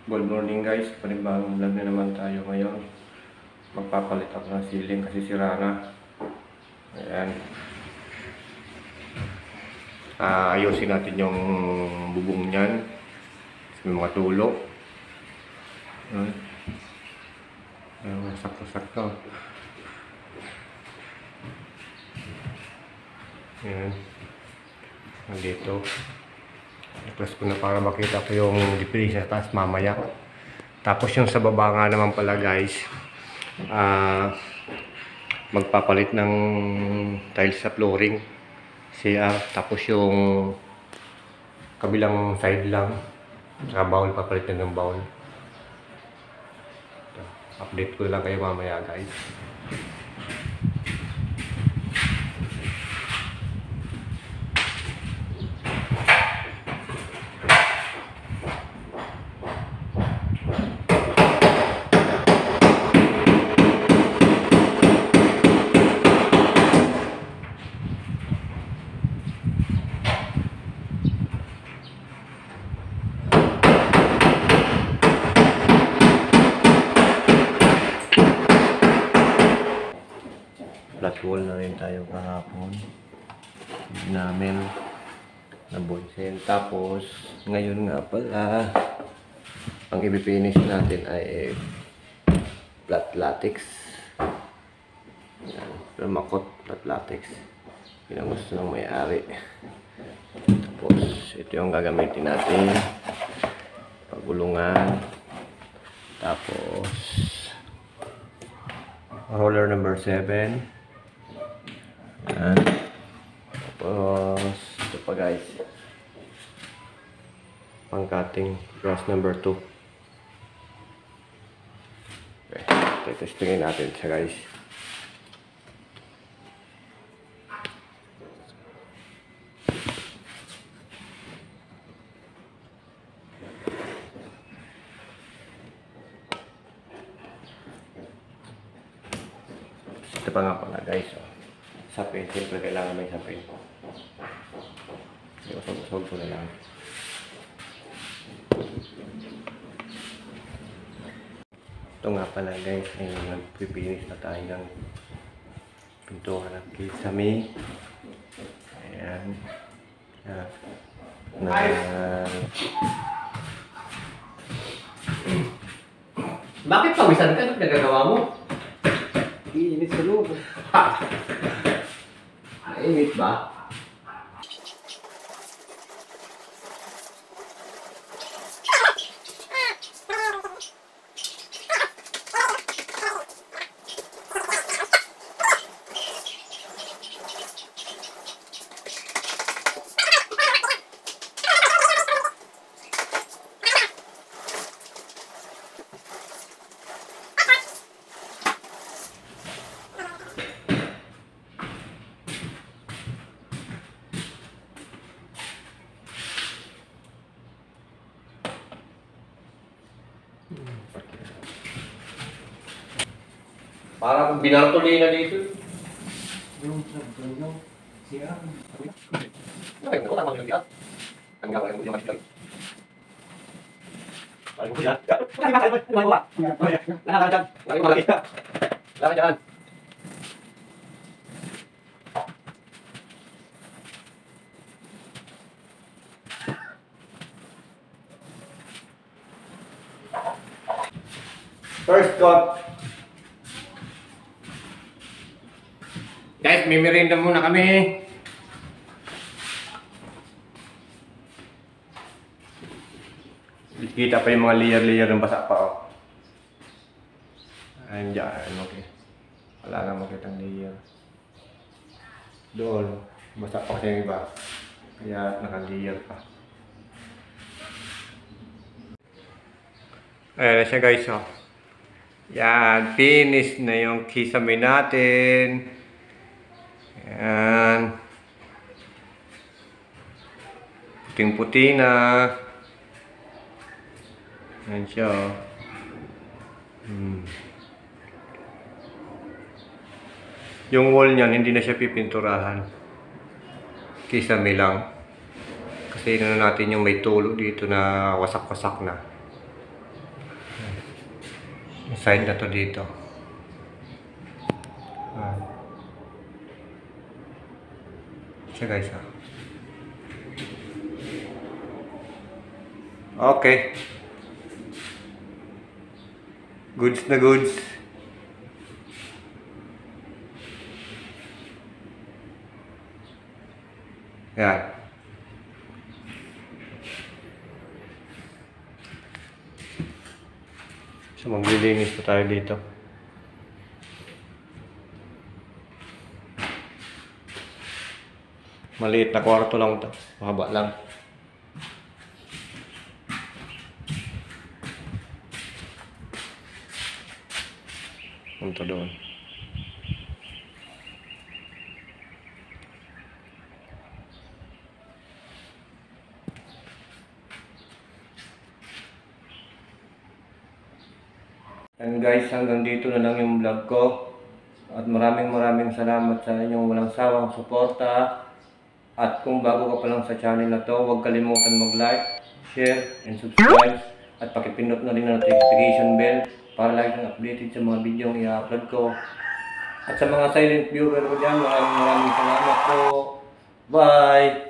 Good morning guys, panibagong vlog na naman tayo ngayon. Magpapalit ako ng ceiling kasi sira na. Ayan. Ayusin natin yung bubong niyan. May mga tulo. Ayan, sakto-sakto. Ayan. Nandito. I-press ko na para makita ko yung definition sa taas mamaya. Tapos yung sa baba nga naman pala guys, magpapalit ng tiles sa flooring CR. Tapos yung kabilang side lang, saka bowl, papalitin ng bowl. Update ko lang kayo mamaya guys. Flat wall na rin tayo kahapon. Hindi namin nabonsin. Tapos, ngayon nga pala, ang i-finish natin ay flat latex. Yan. Makot flat latex. Yun ang gusto ng may-ari. Tapos, ito yung gagamitin natin. Pagulungan. Tapos, roller number 7. Yan. Tapos, ito pa guys. Pang-cutting brush number 2. Okay. Testingin natin siya guys. Ito pa nga pala guys. Sapin, siyempre kailangan may sapin. Usog-usog ko na lang. Ito nga pala guys, ay nagpipinis na tayo ng pintuan ng kisame. Ayan. Bakit pawisan ka? Anong nagagawa mo? Iinit sa loob. Mainit ba? Parang binartolina dito. Yung siya. Ay, wala mang lihat. Ang gawin mo yung masih. Paling ko lihat. Jangan. First cut. Guys, may merienda muna kami. Kita pa yung mga layer-layer ng basa pa. Oh. Ayan dyan. Okay. Wala na makitang layer. Doon. Basa pa kasi yung iba. Kaya naka-layer pa. Ayan na siya guys. Oh. Yan. Finish na yung kisame natin. Ayan. Puting-puti na. Ayan siya. Yung wall niyan, hindi na siya pipinturahan. Kisame lang. Kasi natin yung may tulo dito na wasak-wasak na. Side na to dito. Siya guys ah. Okay. Goods na goods. Yan. So maglilinis pa tayo dito. Maliit na kwarto lang ito. Mahaba lang. Punta doon. And guys, hanggang dito na lang yung vlog ko. At maraming salamat sa inyong walang sawang suporta. At kung bago ka pa lang sa channel na to, huwag kalimutan mag-like, share, and subscribe. At pakipindot na rin ang notification bell para lagi kang updated sa mga video yung i-upload ko. At sa mga silent viewer ko dyan, maraming salamat po. Bye!